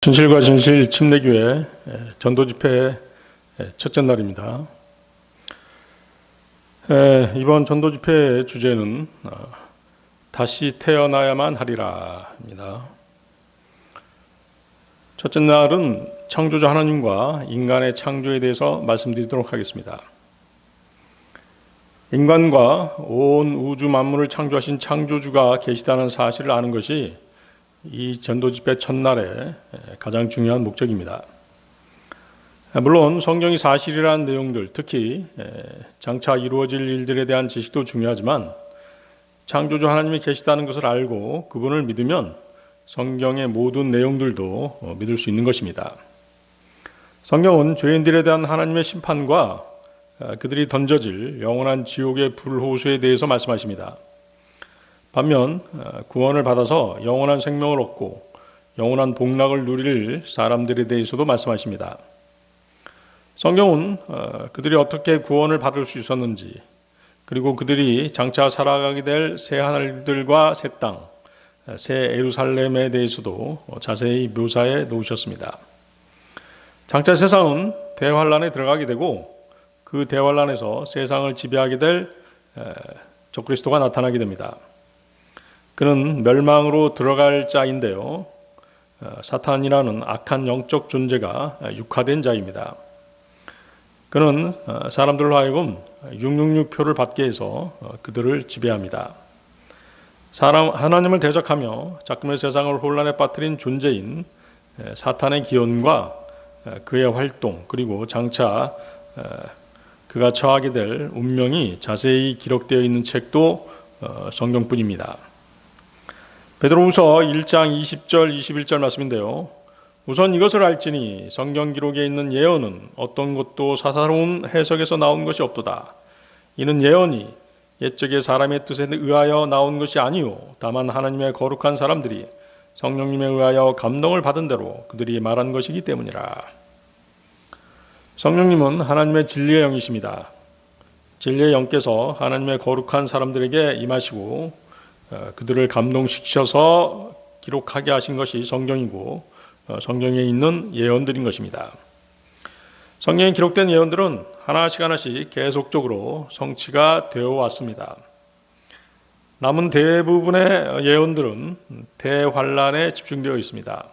진실과 진실 침례교회 전도 집회 첫째 날입니다. 이번 전도 집회의 주제는 다시 태어나야만 하리라입니다. 첫째 날은 창조주 하나님과 인간의 창조에 대해서 말씀드리도록 하겠습니다. 인간과 온 우주 만물을 창조하신 창조주가 계시다는 사실을 아는 것이 이 전도 집회 첫날의 가장 중요한 목적입니다. 물론 성경이 사실이라는 내용들, 특히 장차 이루어질 일들에 대한 지식도 중요하지만 창조주 하나님이 계시다는 것을 알고 그분을 믿으면 성경의 모든 내용들도 믿을 수 있는 것입니다. 성경은 죄인들에 대한 하나님의 심판과 그들이 던져질 영원한 지옥의 불호수에 대해서 말씀하십니다. 반면 구원을 받아서 영원한 생명을 얻고 영원한 복락을 누릴 사람들에 대해서도 말씀하십니다. 성경은 그들이 어떻게 구원을 받을 수 있었는지, 그리고 그들이 장차 살아가게 될 새 하늘들과 새 땅, 새 예루살렘에 대해서도 자세히 묘사해 놓으셨습니다. 장차 세상은 대환란에 들어가게 되고 그 대환란에서 세상을 지배하게 될 적그리스도가 나타나게 됩니다. 그는 멸망으로 들어갈 자인데요. 사탄이라는 악한 영적 존재가 육화된 자입니다. 그는 사람들로 하여금 666표를 받게 해서 그들을 지배합니다. 하나님을 대적하며 작금의 세상을 혼란에 빠뜨린 존재인 사탄의 기원과 그의 활동, 그리고 장차 그가 처하게 될 운명이 자세히 기록되어 있는 책도 성경뿐입니다. 베드로후서 1장 20절 21절 말씀인데요. 우선 이것을 알지니 성경 기록에 있는 예언은 어떤 것도 사사로운 해석에서 나온 것이 없도다. 이는 예언이 옛적의 사람의 뜻에 의하여 나온 것이 아니요 다만 하나님의 거룩한 사람들이 성령님에 의하여 감동을 받은 대로 그들이 말한 것이기 때문이라. 성령님은 하나님의 진리의 영이십니다. 진리의 영께서 하나님의 거룩한 사람들에게 임하시고 그들을 감동시키셔서 기록하게 하신 것이 성경이고 성경에 있는 예언들인 것입니다. 성경에 기록된 예언들은 하나씩 하나씩 계속적으로 성취가 되어 왔습니다. 남은 대부분의 예언들은 대환란에 집중되어 있습니다.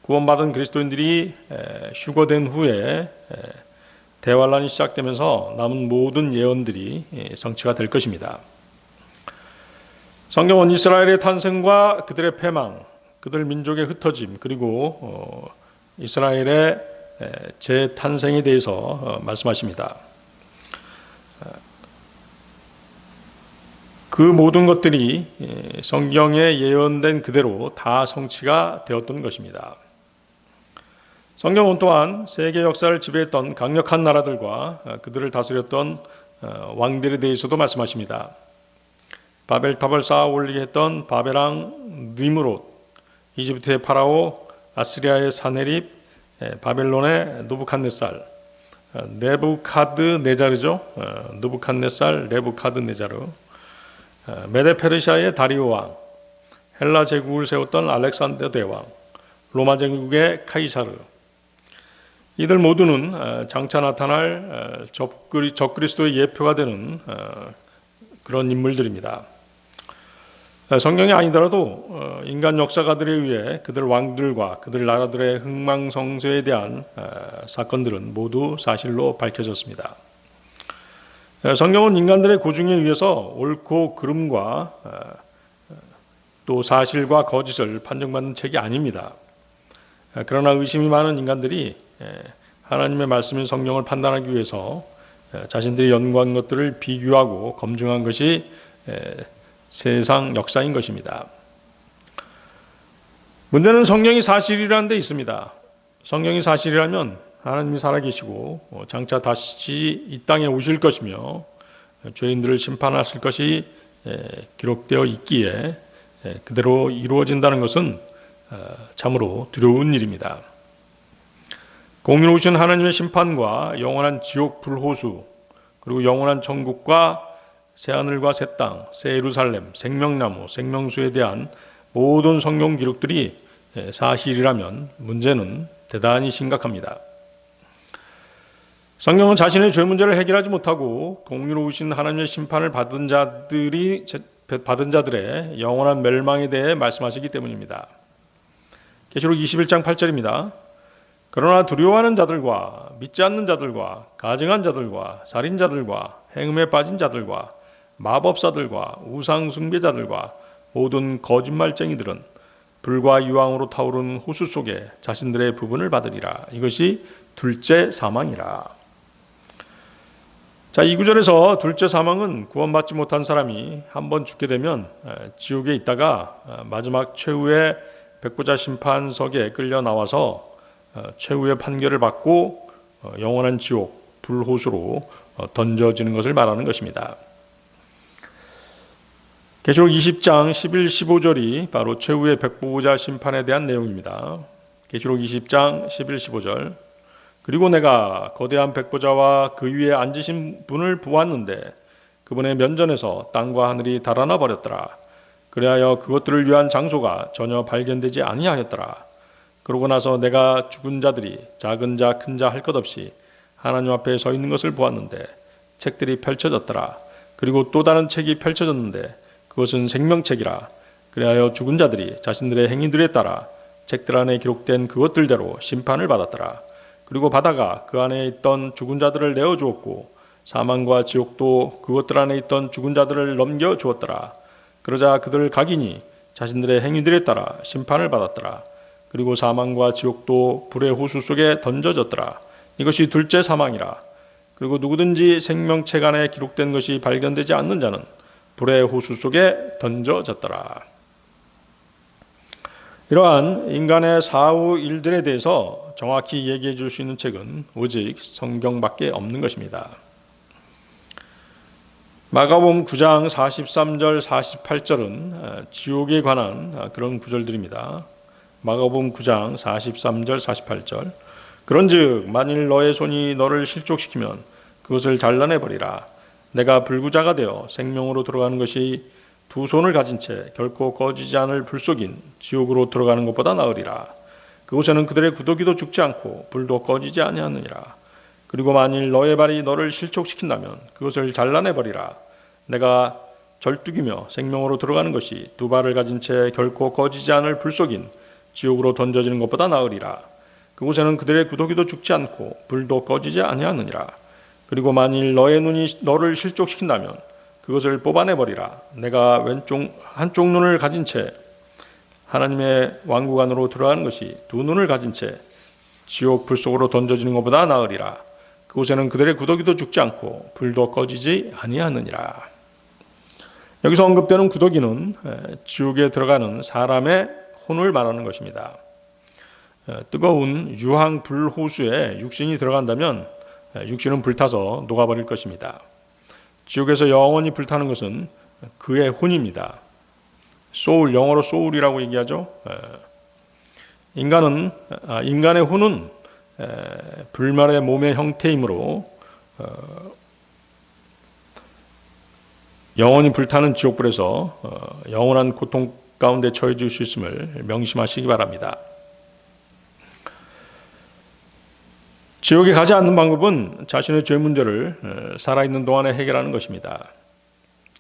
구원받은 그리스도인들이 휴거된 후에 대환란이 시작되면서 남은 모든 예언들이 성취가 될 것입니다. 성경은 이스라엘의 탄생과 그들의 패망, 그들 민족의 흩어짐, 그리고 이스라엘의 재탄생에 대해서 말씀하십니다. 그 모든 것들이 성경에 예언된 그대로 다 성취가 되었던 것입니다. 성경은 또한 세계 역사를 지배했던 강력한 나라들과 그들을 다스렸던 왕들에 대해서도 말씀하십니다. 바벨탑을 쌓아 올리게 했던 바벨왕 느므롯, 이집트의 파라오, 아시리아의 사네립, 바벨론의 느부갓네살, 네부카드네자르죠. 느부갓네살, 네부카드네자르, 메데 페르시아의 다리오 왕, 헬라 제국을 세웠던 알렉산더 대왕, 로마 제국의 카이사르. 이들 모두는 장차 나타날 적그리스도의 예표가 되는 그런 인물들입니다. 성경이 아니더라도 인간 역사가들에 의해 그들 왕들과 그들 나라들의 흥망성쇠에 대한 사건들은 모두 사실로 밝혀졌습니다. 성경은 인간들의 고증에 의해서 옳고 그름과 또 사실과 거짓을 판정받는 책이 아닙니다. 그러나 의심이 많은 인간들이 하나님의 말씀인 성경을 판단하기 위해서 자신들이 연구한 것들을 비교하고 검증한 것이 세상 역사인 것입니다. 문제는 성경이 사실이라는 데 있습니다. 성경이 사실이라면 하나님이 살아계시고 장차 다시 이 땅에 오실 것이며 죄인들을 심판하실 것이 기록되어 있기에 그대로 이루어진다는 것은 참으로 두려운 일입니다. 공의로우신 하나님의 심판과 영원한 지옥 불호수, 그리고 영원한 천국과 새하늘과 새 땅, 새 예루살렘, 생명나무, 생명수에 대한 모든 성경 기록들이 사실이라면 문제는 대단히 심각합니다. 성경은 자신의 죄 문제를 해결하지 못하고 공의로우신 하나님의 심판을 받은 자들의 영원한 멸망에 대해 말씀하시기 때문입니다. 계시록 21장 8절입니다. 그러나 두려워하는 자들과 믿지 않는 자들과 가증한 자들과 살인자들과 행음에 빠진 자들과 마법사들과 우상 숭배자들과 모든 거짓말쟁이들은 불과 유황으로 타오른 호수 속에 자신들의 부분을 받으리라. 이것이 둘째 사망이라. 자, 이 구절에서 둘째 사망은 구원받지 못한 사람이 한번 죽게 되면 지옥에 있다가 마지막 최후의 백보자 심판석에 끌려 나와서 최후의 판결을 받고 영원한 지옥 불호수로 던져지는 것을 말하는 것입니다. 계시록 20장 11, 15절이 바로 최후의 백보자 심판에 대한 내용입니다. 계시록 20장 11, 15절. 그리고 내가 거대한 백보자와 그 위에 앉으신 분을 보았는데 그분의 면전에서 땅과 하늘이 달아나 버렸더라. 그리하여 그것들을 위한 장소가 전혀 발견되지 아니하였더라. 그러고 나서 내가 죽은 자들이 작은 자 큰 자 할 것 없이 하나님 앞에 서 있는 것을 보았는데 책들이 펼쳐졌더라. 그리고 또 다른 책이 펼쳐졌는데 그것은 생명책이라. 그리하여 죽은 자들이 자신들의 행위들에 따라 책들 안에 기록된 그것들대로 심판을 받았더라. 그리고 바다가 그 안에 있던 죽은 자들을 내어주었고 사망과 지옥도 그것들 안에 있던 죽은 자들을 넘겨주었더라. 그러자 그들을 각인이 자신들의 행위들에 따라 심판을 받았더라. 그리고 사망과 지옥도 불의 호수 속에 던져졌더라. 이것이 둘째 사망이라. 그리고 누구든지 생명책 안에 기록된 것이 발견되지 않는 자는 불의 호수 속에 던져졌더라. 이러한 인간의 사후 일들에 대해서 정확히 얘기해 줄 수 있는 책은 오직 성경밖에 없는 것입니다. 마가복음 9장 43절 48절은 지옥에 관한 그런 구절들입니다. 마가복음 9장 43절 48절. 그런즉 만일 너의 손이 너를 실족시키면 그것을 잘라내버리라. 내가 불구자가 되어 생명으로 들어가는 것이 두 손을 가진 채 결코 꺼지지 않을 불 속인 지옥으로 들어가는 것보다 나으리라. 그곳에는 그들의 구더기도 죽지 않고 불도 꺼지지 아니하느니라. 그리고 만일 너의 발이 너를 실족시킨다면 그것을 잘라내버리라. 내가 절뚝이며 생명으로 들어가는 것이 두 발을 가진 채 결코 꺼지지 않을 불 속인 지옥으로 던져지는 것보다 나으리라. 그곳에는 그들의 구더기도 죽지 않고 불도 꺼지지 아니하느니라. 그리고 만일 너의 눈이 너를 실족시킨다면 그것을 뽑아내버리라. 내가 한쪽 눈을 가진 채 하나님의 왕국 안으로 들어가는 것이 두 눈을 가진 채 지옥 불 속으로 던져지는 것보다 나으리라. 그곳에는 그들의 구더기도 죽지 않고 불도 꺼지지 아니하느니라. 여기서 언급되는 구더기는 지옥에 들어가는 사람의 혼을 말하는 것입니다. 뜨거운 유황 불호수에 육신이 들어간다면 육신은 불타서 녹아버릴 것입니다. 지옥에서 영원히 불타는 것은 그의 혼입니다. 소울, 영어로 소울이라고 얘기하죠. 인간의 혼은 불멸의 몸의 형태이므로 영원히 불타는 지옥불에서 영원한 고통 가운데 처해질 수 있음을 명심하시기 바랍니다. 지옥에 가지 않는 방법은 자신의 죄 문제를 살아있는 동안에 해결하는 것입니다.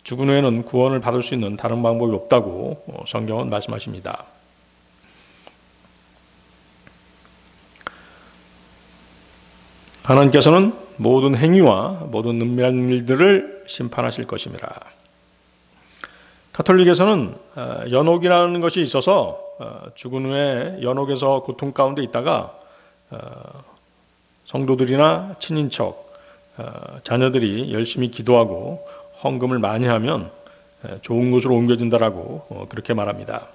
죽은 후에는 구원을 받을 수 있는 다른 방법이 없다고 성경은 말씀하십니다. 하나님께서는 모든 행위와 모든 은밀한 일들을 심판하실 것입니다. 가톨릭에서는 연옥이라는 것이 있어서 죽은 후에 연옥에서 고통 가운데 있다가 성도들이나 친인척, 자녀들이 열심히 기도하고 헌금을 많이 하면 좋은 곳으로 옮겨진다라고 그렇게 말합니다.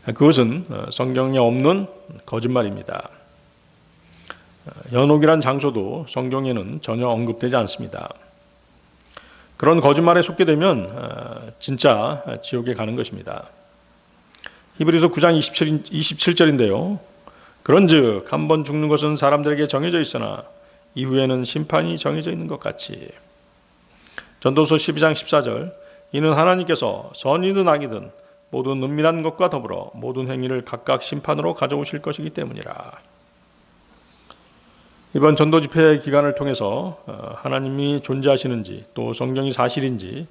그것은 성경에 없는 거짓말입니다. 연옥이란 장소도 성경에는 전혀 언급되지 않습니다. 그런 거짓말에 속게 되면 진짜 지옥에 가는 것입니다. 히브리서 9장 27절인데요. 그런즉 한 번 죽는 것은 사람들에게 정해져 있으나 이후에는 심판이 정해져 있는 것 같이. 전도서 12장 14절. 이는 하나님께서 선이든 악이든 모든 은밀한 것과 더불어 모든 행위를 각각 심판으로 가져오실 것이기 때문이라. 이번 전도 집회 기간을 통해서 하나님이 존재하시는지 또 성경이 사실인지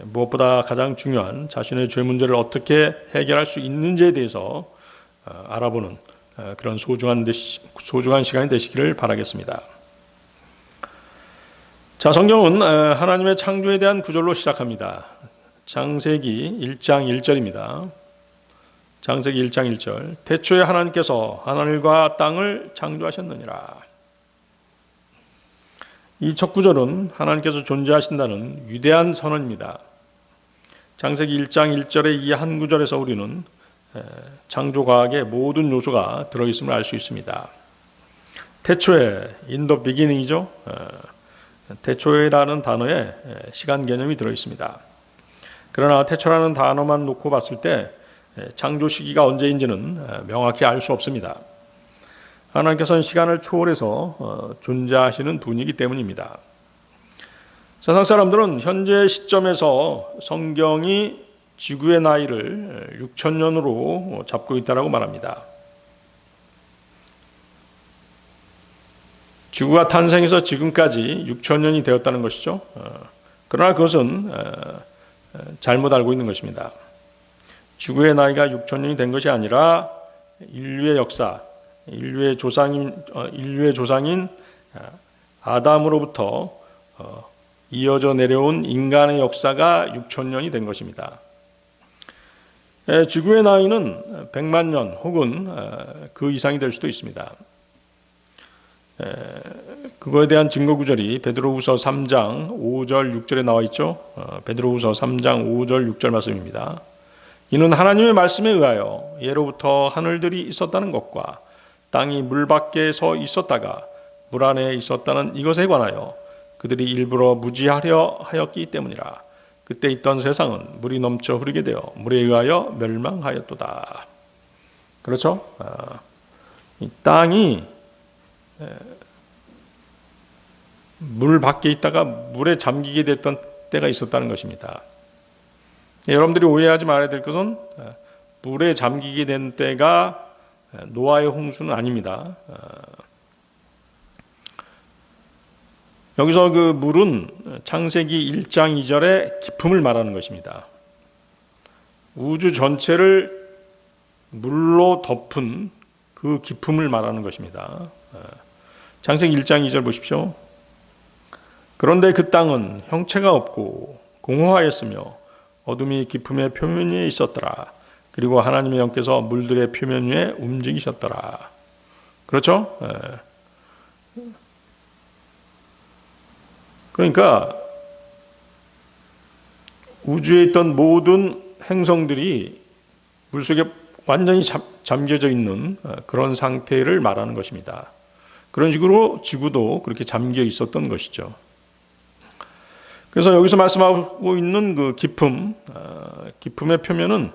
무엇보다 가장 중요한 자신의 죄 문제를 어떻게 해결할 수 있는지에 대해서 알아보는 그런 소중한 시간이 되시기를 바라겠습니다. 자, 성경은 하나님의 창조에 대한 구절로 시작합니다. 창세기 1장 1절입니다. 창세기 1장 1절. 태초에 하나님께서 하늘과 땅을 창조하셨느니라. 이 첫 구절은 하나님께서 존재하신다는 위대한 선언입니다. 창세기 1장 1절의 이 한 구절에서 우리는 창조과학의 모든 요소가 들어있음을 알 수 있습니다. 태초에 in the beginning이죠. 태초에라는 단어에 시간 개념이 들어있습니다. 그러나 태초라는 단어만 놓고 봤을 때 창조 시기가 언제인지는 명확히 알 수 없습니다. 하나님께서는 시간을 초월해서 존재하시는 분이기 때문입니다. 세상 사람들은 현재 시점에서 성경이 지구의 나이를 6,000년으로 잡고 있다고 말합니다. 지구가 탄생해서 지금까지 6,000년이 되었다는 것이죠. 그러나 그것은 잘못 알고 있는 것입니다. 지구의 나이가 6,000년이 된 것이 아니라 인류의 역사, 인류의 조상인 아담으로부터 이어져 내려온 인간의 역사가 6,000년이 된 것입니다. 지구의 나이는 100만 년 혹은 그 이상이 될 수도 있습니다. 그거에 대한 증거 구절이 베드로후서 3장 5절 6절에 나와 있죠. 베드로후서 3장 5절 6절 말씀입니다. 이는 하나님의 말씀에 의하여 예로부터 하늘들이 있었다는 것과 땅이 물 밖에 서 있었다가 물 안에 있었다는 이것에 관하여 그들이 일부러 무지하려 하였기 때문이라. 그때 있던 세상은 물이 넘쳐 흐르게 되어 물에 의하여 멸망하였도다. 그렇죠? 이 땅이 물 밖에 있다가 물에 잠기게 됐던 때가 있었다는 것입니다. 여러분들이 오해하지 말아야 될 것은 물에 잠기게 된 때가 노아의 홍수는 아닙니다. 여기서 그 물은 창세기 1장 2절의 깊음을 말하는 것입니다. 우주 전체를 물로 덮은 그 깊음을 말하는 것입니다. 창세기 1장 2절 보십시오. 그런데 그 땅은 형체가 없고 공허하였으며 어둠이 깊음의 표면 위에 있었더라. 그리고 하나님의 영께서 물들의 표면 위에 움직이셨더라. 그렇죠? 그러니까 우주에 있던 모든 행성들이 물속에 완전히 잠겨져 있는 그런 상태를 말하는 것입니다. 그런 식으로 지구도 그렇게 잠겨 있었던 것이죠. 그래서 여기서 말씀하고 있는 그 깊음의 표면은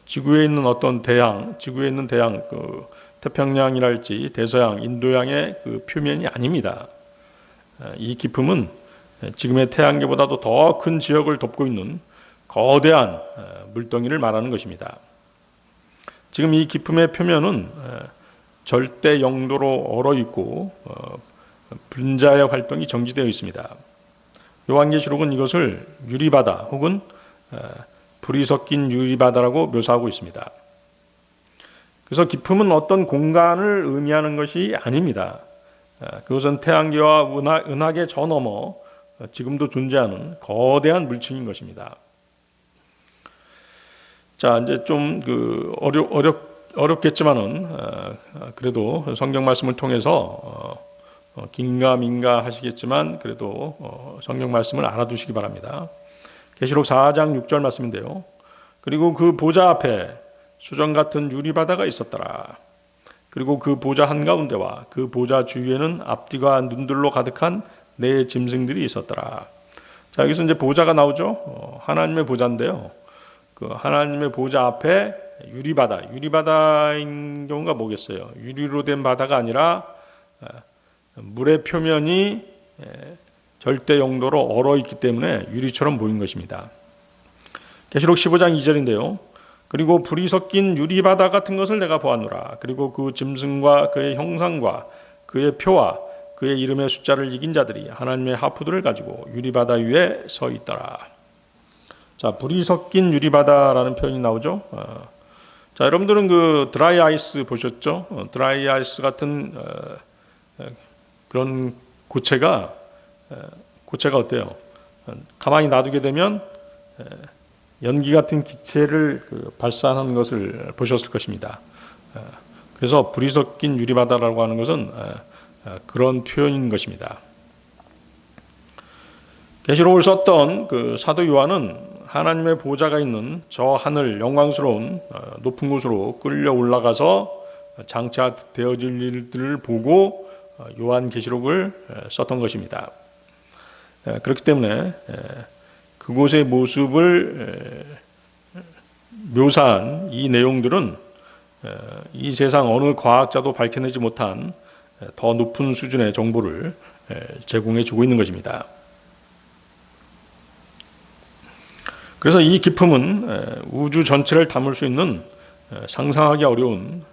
지구에 있는 어떤 대양, 그 태평양이랄지 대서양, 인도양의 그 표면이 아닙니다. 이 깊음은 지금의 태양계보다도 더 큰 지역을 덮고 있는 거대한 물덩이를 말하는 것입니다. 지금 이 깊음의 표면은 절대 영도로 얼어 있고 분자의 활동이 정지되어 있습니다. 요한계시록은 이것을 유리바다 혹은 불이 섞인 유리바다라고 묘사하고 있습니다. 그래서 깊음은 어떤 공간을 의미하는 것이 아닙니다. 그것은 태양계와 은하계 저 너머 지금도 존재하는 거대한 물층인 것입니다. 자, 이제 좀 어렵겠지만은 그래도 성경 말씀을 통해서 긴가민가 하시겠지만 그래도 성경 말씀을 알아두시기 바랍니다. 계시록 4장 6절 말씀인데요. 그리고 그 보좌 앞에 수정 같은 유리바다가 있었더라. 그리고 그 보좌 한가운데와 그 보좌 주위에는 앞뒤가 눈들로 가득한 네 짐승들이 있었더라. 자, 여기서 이제 보좌가 나오죠. 하나님의 보좌인데요. 그 하나님의 보좌 앞에 유리바다인 경우가 뭐겠어요? 유리로 된 바다가 아니라 물의 표면이 절대 영도로 얼어 있기 때문에 유리처럼 보인 것입니다. 계시록 15장 2절인데요. 그리고 불이 섞인 유리바다 같은 것을 내가 보았노라. 그리고 그 짐승과 그의 형상과 그의 표와 그의 이름의 숫자를 이긴 자들이 하나님의 하프들을 가지고 유리바다 위에 서 있더라. 자, 불이 섞인 유리바다라는 표현이 나오죠. 자, 여러분들은 그 드라이 아이스 보셨죠? 드라이 아이스 같은 그런 고체가 어때요? 가만히 놔두게 되면 연기 같은 기체를 발산하는 것을 보셨을 것입니다. 그래서 불이 섞인 유리바다라고 하는 것은 그런 표현인 것입니다. 계시록을 썼던 그 사도 요한은 하나님의 보좌가 있는 저 하늘 영광스러운 높은 곳으로 끌려 올라가서 장차 되어질 일들을 보고 요한 계시록을 썼던 것입니다. 그렇기 때문에 그곳의 모습을 묘사한 이 내용들은 이 세상 어느 과학자도 밝혀내지 못한 더 높은 수준의 정보를 제공해 주고 있는 것입니다. 그래서 이 기품은 우주 전체를 담을 수 있는 상상하기 어려운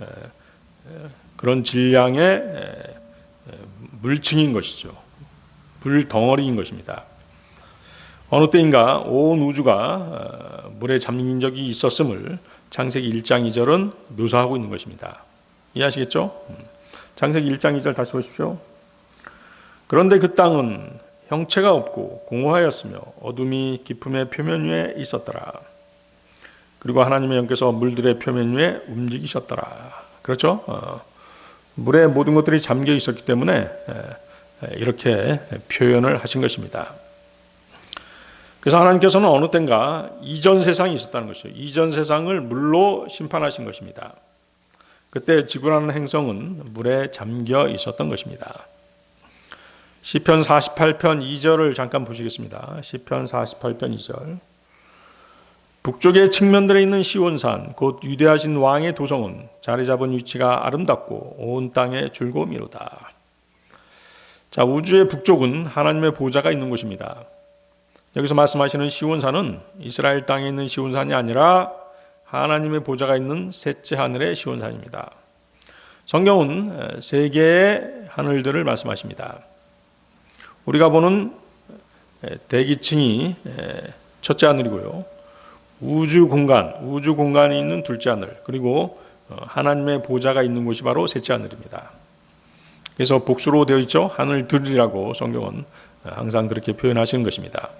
그런 질량의 물층인 것이죠. 불덩어리인 것입니다. 어느 때인가 온 우주가 물에 잠긴 적이 있었음을 창세기 1장 2절은 묘사하고 있는 것입니다. 이해하시겠죠? 창세기 1장 2절 다시 보십시오. 그런데 그 땅은 형체가 없고 공허하였으며 어둠이 깊음의 표면 위에 있었더라. 그리고 하나님의 영께서 물들의 표면 위에 움직이셨더라. 그렇죠? 물에 모든 것들이 잠겨 있었기 때문에 이렇게 표현을 하신 것입니다. 그래서 하나님께서는 어느 때인가 이전 세상이 있었다는 것이죠. 이전 세상을 물로 심판하신 것입니다. 그때 지구라는 행성은 물에 잠겨 있었던 것입니다. 시편 48편 2절을 잠깐 보시겠습니다. 시편 48편 2절. 북쪽의 측면들에 있는 시온산 곧 위대하신 왕의 도성은 자리 잡은 위치가 아름답고 온 땅에 즐거움이로다. 자, 우주의 북쪽은 하나님의 보좌가 있는 곳입니다. 여기서 말씀하시는 시온산은 이스라엘 땅에 있는 시온산이 아니라 하나님의 보좌가 있는 셋째 하늘의 시온산입니다. 성경은 세 개의 하늘들을 말씀하십니다. 우리가 보는 대기층이 첫째 하늘이고요. 우주 공간이 있는 둘째 하늘, 그리고 하나님의 보좌가 있는 곳이 바로 셋째 하늘입니다. 그래서 복수로 되어 있죠. 하늘들이라고 성경은 항상 그렇게 표현하시는 것입니다.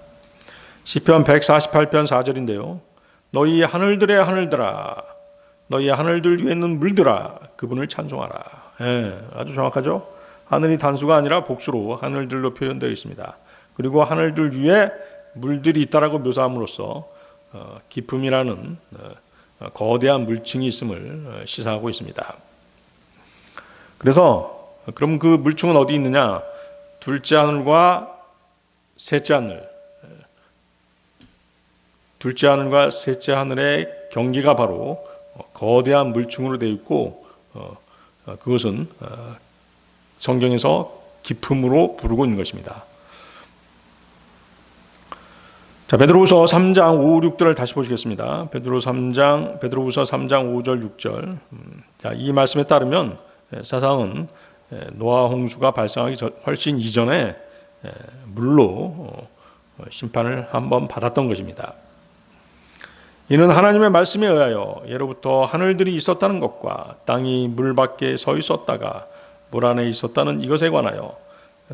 시편 148편 4절인데요. 너희 하늘들의 하늘들아, 너희 하늘들 위에 있는 물들아, 그분을 찬송하라. 아주 정확하죠. 하늘이 단수가 아니라 복수로 하늘들로 표현되어 있습니다. 그리고 하늘들 위에 물들이 있다라고 묘사함으로써 기품이라는 거대한 물층이 있음을 시사하고 있습니다. 그래서 그럼 그 물층은 어디 있느냐? 둘째 하늘과 셋째 하늘. 둘째 하늘과 셋째 하늘의 경계가 바로 거대한 물층으로 되어 있고 그것은 성경에서 기품으로 부르고 있는 것입니다. 자, 베드로후서 3장 5, 6절을 다시 보시겠습니다. 베드로후서 3장 5절 6절. 자, 이 말씀에 따르면 세상은 노아 홍수가 발생하기 훨씬 이전에 물로 심판을 한번 받았던 것입니다. 이는 하나님의 말씀에 의하여 예로부터 하늘들이 있었다는 것과 땅이 물 밖에 서 있었다가 물 안에 있었다는 이것에 관하여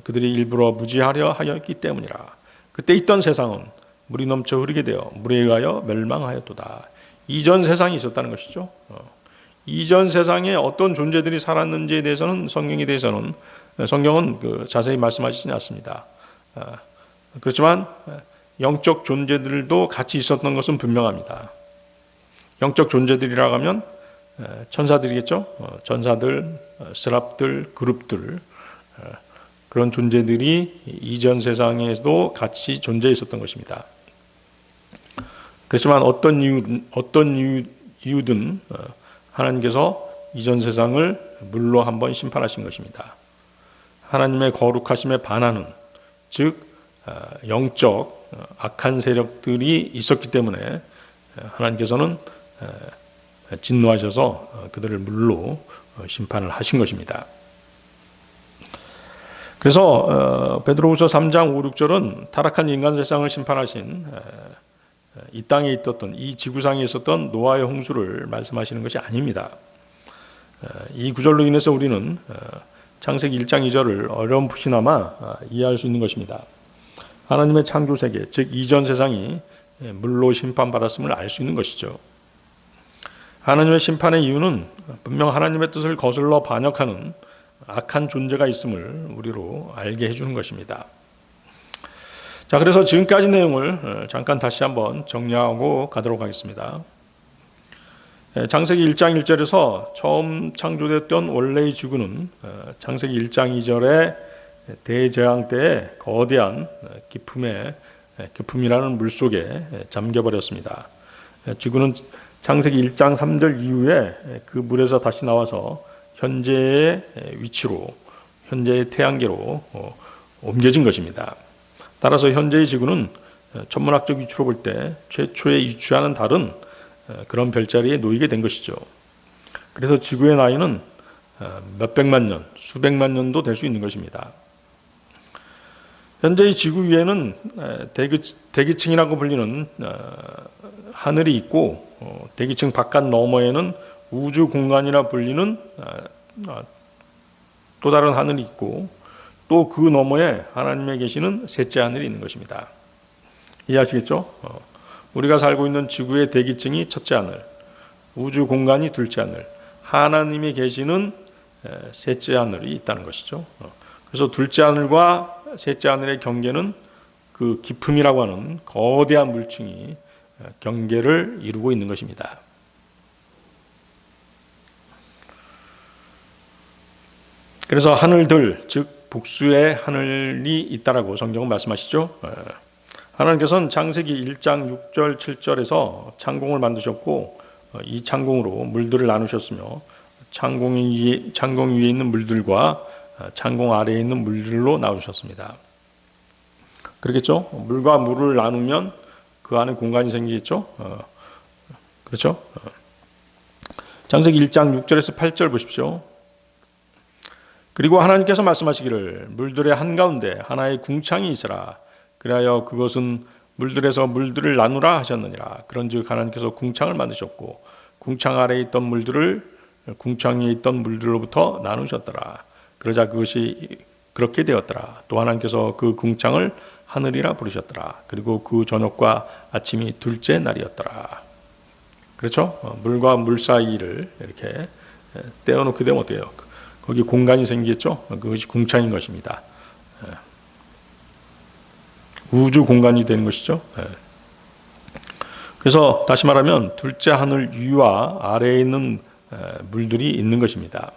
그들이 일부러 무지하려 하였기 때문이라. 그때 있던 세상은 물이 넘쳐 흐르게 되어 물에 의하여 멸망하였도다. 이전 세상이 있었다는 것이죠. 이전 세상에 어떤 존재들이 살았는지에 대해서는 성경은 자세히 말씀하시지 않습니다. 그렇지만 영적 존재들도 같이 있었던 것은 분명합니다. 영적 존재들이라고 하면 천사들이겠죠. 전사들, 스랍들, 그룹들, 그런 존재들이 이전 세상에서도 같이 존재해 있었던 것입니다. 그렇지만 어떤 이유든 하나님께서 이전 세상을 물로 한번 심판하신 것입니다. 하나님의 거룩하심에 반하는, 즉 영적 악한 세력들이 있었기 때문에 하나님께서는 진노하셔서 그들을 물로 심판을 하신 것입니다. 그래서 베드로후서 3장 5, 6절은 타락한 인간 세상을 심판하신 이 땅에 있었던, 이 지구상에 있었던 노아의 홍수를 말씀하시는 것이 아닙니다. 이 구절로 인해서 우리는 창세기 1장 2절을 어렴풋이나마 이해할 수 있는 것입니다. 하나님의 창조 세계, 즉 이전 세상이 물로 심판받았음을 알 수 있는 것이죠. 하나님의 심판의 이유는 분명 하나님의 뜻을 거슬러 반역하는 악한 존재가 있음을 우리로 알게 해주는 것입니다. 자, 그래서 지금까지 내용을 잠깐 다시 한번 정리하고 가도록 하겠습니다. 창세기 1장 1절에서 처음 창조됐던 원래의 지구는 창세기 1장 2절에 대재앙 때에 거대한 기품이라는 물속에 잠겨버렸습니다. 지구는 창세기 1장 3절 이후에 그 물에서 다시 나와서 현재의 위치로, 현재의 태양계로 옮겨진 것입니다. 따라서 현재의 지구는 천문학적 위치로 볼 때 최초에 위치하는 달은 그런 별자리에 놓이게 된 것이죠. 그래서 지구의 나이는 몇백만 년, 수백만 년도 될 수 있는 것입니다. 현재의 지구 위에는 대기층이라고 불리는 하늘이 있고, 대기층 바깥 너머에는 우주 공간이라 불리는 또 다른 하늘이 있고, 또 그 너머에 하나님의 계시는 셋째 하늘이 있는 것입니다. 이해하시겠죠? 우리가 살고 있는 지구의 대기층이 첫째 하늘, 우주 공간이 둘째 하늘, 하나님이 계시는 셋째 하늘이 있다는 것이죠. 그래서 둘째 하늘과 셋째 하늘의 경계는 그 기품이라고 하는 거대한 물층이 경계를 이루고 있는 것입니다. 그래서 하늘들, 즉 복수의 하늘이 있다라고 성경은 말씀하시죠. 하나님께서는 창세기 1장 6절 7절에서 창공을 만드셨고, 이 창공으로 물들을 나누셨으며 창공 위에 있는 물들과 창공 아래에 있는 물들로 나누셨습니다. 그렇겠죠? 물과 물을 나누면 그 안에 공간이 생기겠죠? 그렇죠? 창세기 1장 6절에서 8절 보십시오. 그리고 하나님께서 말씀하시기를 물들의 한가운데 하나의 궁창이 있으라. 그리하여 그것은 물들에서 물들을 나누라 하셨느니라. 그런즉 하나님께서 궁창을 만드셨고 궁창 아래에 있던 물들을 궁창 위에 있던 물들로부터 나누셨더라. 그러자 그것이 그렇게 되었더라. 또 하나님께서 그 궁창을 하늘이라 부르셨더라. 그리고 그 저녁과 아침이 둘째 날이었더라. 그렇죠? 물과 물 사이를 이렇게 떼어놓게 되면 어때요? 거기 공간이 생기겠죠? 그것이 궁창인 것입니다. 우주 공간이 되는 것이죠. 그래서 다시 말하면 둘째 하늘 위와 아래에 있는 물들이 있는 것입니다.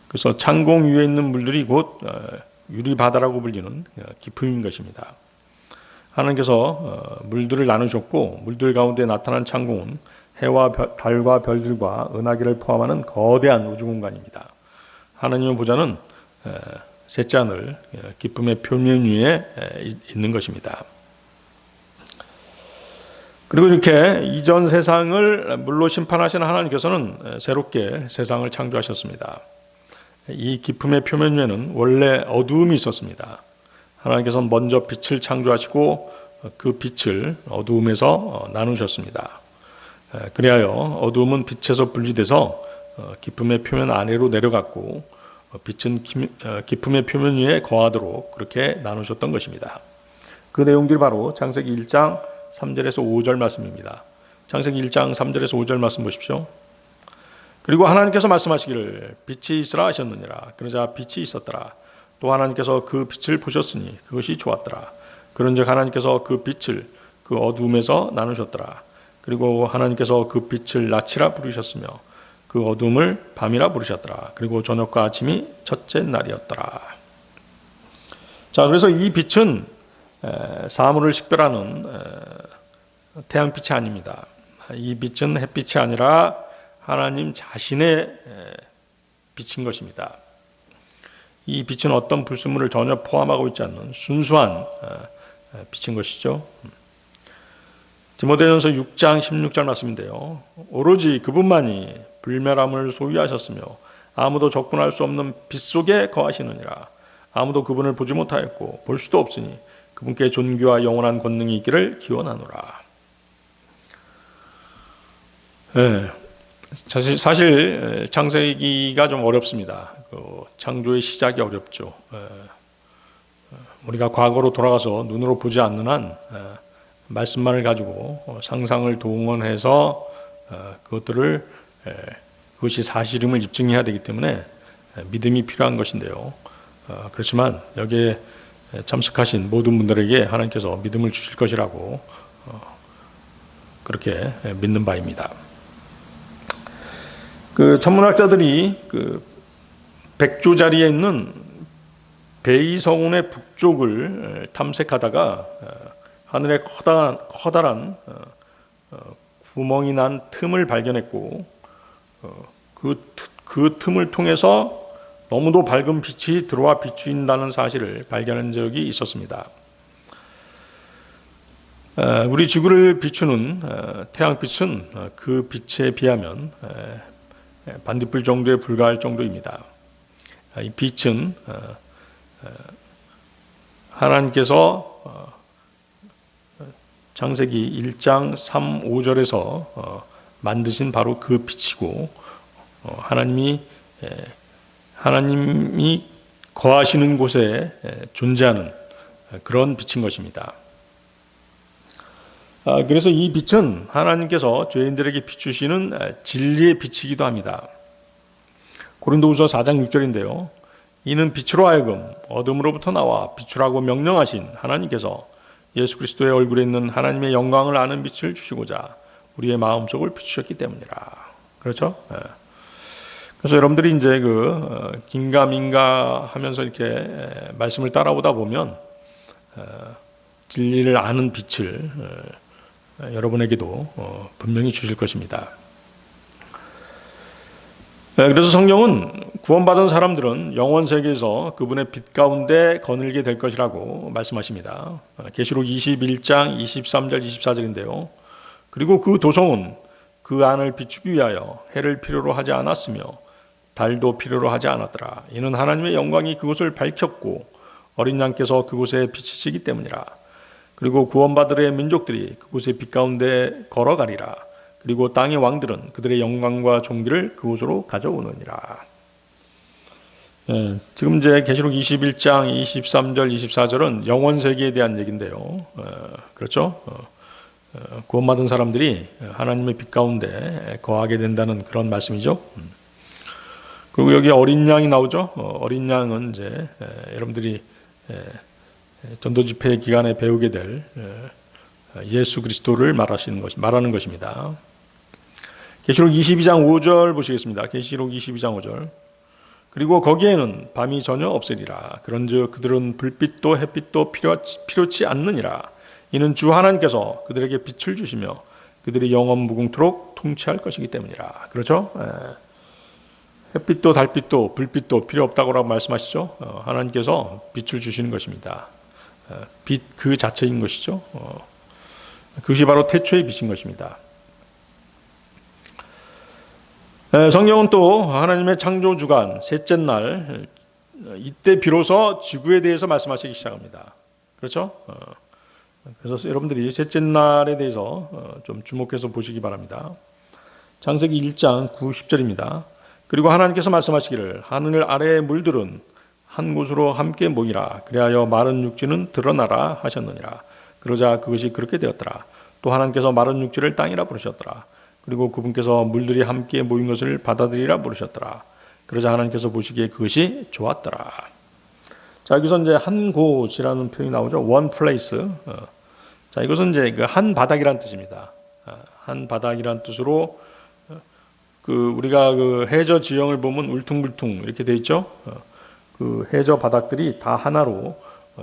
그래서 창공 위에 있는 물들이 곧 유리바다라고 불리는 기품인 것입니다. 하나님께서 물들을 나누셨고 물들 가운데 나타난 창공은 해와 달과 별들과 은하계를 포함하는 거대한 우주 공간입니다. 하나님의 보좌는 셋째 하늘 기쁨의 표면 위에 있는 것입니다. 그리고 이렇게 이전 세상을 물로 심판하시는 하나님께서는 새롭게 세상을 창조하셨습니다. 이 기쁨의 표면 위에는 원래 어두움이 있었습니다. 하나님께서는 먼저 빛을 창조하시고 그 빛을 어두움에서 나누셨습니다. 그리하여 어두움은 빛에서 분리돼서 기쁨의 표면 아래로 내려갔고 빛은 기쁨의 표면 위에 거하도록 그렇게 나누셨던 것입니다. 그 내용들이 바로 창세기 1장 3절에서 5절 말씀입니다. 창세기 1장 3절에서 5절 말씀 보십시오. 그리고 하나님께서 말씀하시기를 빛이 있으라 하셨느니라. 그러자 빛이 있었더라. 또 하나님께서 그 빛을 보셨으니 그것이 좋았더라. 그런즉 하나님께서 그 빛을 그 어두움에서 나누셨더라. 그리고 하나님께서 그 빛을 낮이라 부르셨으며 그 어둠을 밤이라 부르셨더라. 그리고 저녁과 아침이 첫째 날이었더라. 자, 그래서 이 빛은 사물을 식별하는 태양빛이 아닙니다. 이 빛은 햇빛이 아니라 하나님 자신의 빛인 것입니다. 이 빛은 어떤 불순물을 전혀 포함하고 있지 않는 순수한 빛인 것이죠. 디모데전서 6장 16절 말씀인데요. 오로지 그분만이 불멸함을 소유하셨으며 아무도 접근할 수 없는 빛 속에 거하시느니라. 아무도 그분을 보지 못하였고 볼 수도 없으니 그분께 존귀와 영원한 권능이 있기를 기원하노라. 네, 사실 창세기가 좀 어렵습니다. 창조의 시작이 어렵죠. 우리가 과거로 돌아가서 눈으로 보지 않는 한 말씀만을 가지고 상상을 동원해서 그것이 사실임을 입증해야 되기 때문에 믿음이 필요한 것인데요. 그렇지만 여기에 참석하신 모든 분들에게 하나님께서 믿음을 주실 것이라고 그렇게 믿는 바입니다. 그 천문학자들이 그 백조자리에 있는 베이성운의 북쪽을 탐색하다가 하늘에 커다란 구멍이 난 틈을 발견했고 그 틈을 통해서 너무도 밝은 빛이 들어와 비추인다는 사실을 발견한 적이 있었습니다. 우리 지구를 비추는 태양빛은 그 빛에 비하면 반딧불 정도에 불과할 정도입니다. 이 빛은 하나님께서 창세기 1장 3, 5절에서 만드신 바로 그 빛이고 하나님이 거하시는 곳에 존재하는 그런 빛인 것입니다. 그래서 이 빛은 하나님께서 죄인들에게 비추시는 진리의 빛이기도 합니다. 고린도후서 4장 6절인데요. 이는 빛으로 하여금 어둠으로부터 나와 비추라고 명령하신 하나님께서 예수 그리스도의 얼굴에 있는 하나님의 영광을 아는 빛을 주시고자 우리의 마음속을 비추셨기 때문이라. 그렇죠? 그래서 여러분들이 이제 긴가민가 하면서 이렇게 말씀을 따라오다 보면 진리를 아는 빛을 여러분에게도 분명히 주실 것입니다. 그래서 성경은 구원받은 사람들은 영원 세계에서 그분의 빛 가운데 거닐게 될 것이라고 말씀하십니다. 계시록 21장 23절 24절인데요. 그리고 그 도성은 그 안을 비추기 위하여 해를 필요로 하지 않았으며 달도 필요로 하지 않았더라. 이는 하나님의 영광이 그곳을 밝혔고 어린 양께서 그곳에 비치시기 때문이라. 그리고 구원받으리의 민족들이 그곳의 빛 가운데 걸어가리라. 그리고 땅의 왕들은 그들의 영광과 존귀를 그곳으로 가져오느니라. 지금 이제 계시록 21장 23절 24절은 영원 세계에 대한 얘기인데요. 그렇죠? 구원받은 사람들이 하나님의 빛 가운데 거하게 된다는 그런 말씀이죠. 그리고 여기 어린 양이 나오죠. 어린 양은 이제 여러분들이 전도 집회 기간에 배우게 될 예수 그리스도를 말하는 것입니다. 계시록 22장 5절 보시겠습니다. 계시록 22장 5절. 그리고 거기에는 밤이 전혀 없으리라. 그런즉 그들은 불빛도 햇빛도 필요치 않느니라. 이는 주 하나님께서 그들에게 빛을 주시며 그들이 영원 무궁토록 통치할 것이기 때문이라. 그렇죠? 햇빛도 달빛도 불빛도 필요 없다고 말씀하시죠. 하나님께서 빛을 주시는 것입니다. 빛 그 자체인 것이죠. 그것이 바로 태초의 빛인 것입니다. 성경은 또 하나님의 창조 주간 셋째 날 이때 비로소 지구에 대해서 말씀하시기 시작합니다. 그렇죠? 그래서 여러분들이 셋째 날에 대해서 좀 주목해서 보시기 바랍니다. 창세기 1장 9, 10절입니다. 그리고 하나님께서 말씀하시기를 하늘 아래의 물들은 한 곳으로 함께 모이라. 그리하여 마른 육지는 드러나라 하셨느니라. 그러자 그것이 그렇게 되었더라. 또 하나님께서 마른 육지를 땅이라 부르셨더라. 그리고 그분께서 물들이 함께 모인 것을 바다들이라 부르셨더라. 그러자 하나님께서 보시기에 그것이 좋았더라. 자, 여기서 이제 한 곳이라는 표현이 나오죠. one place. 자, 이것은 이제 그 한 바닥이란 뜻입니다. 한 바닥이란 뜻으로 우리가 그 해저 지형을 보면 울퉁불퉁 이렇게 돼 있죠. 그 해저 바닥들이 다 하나로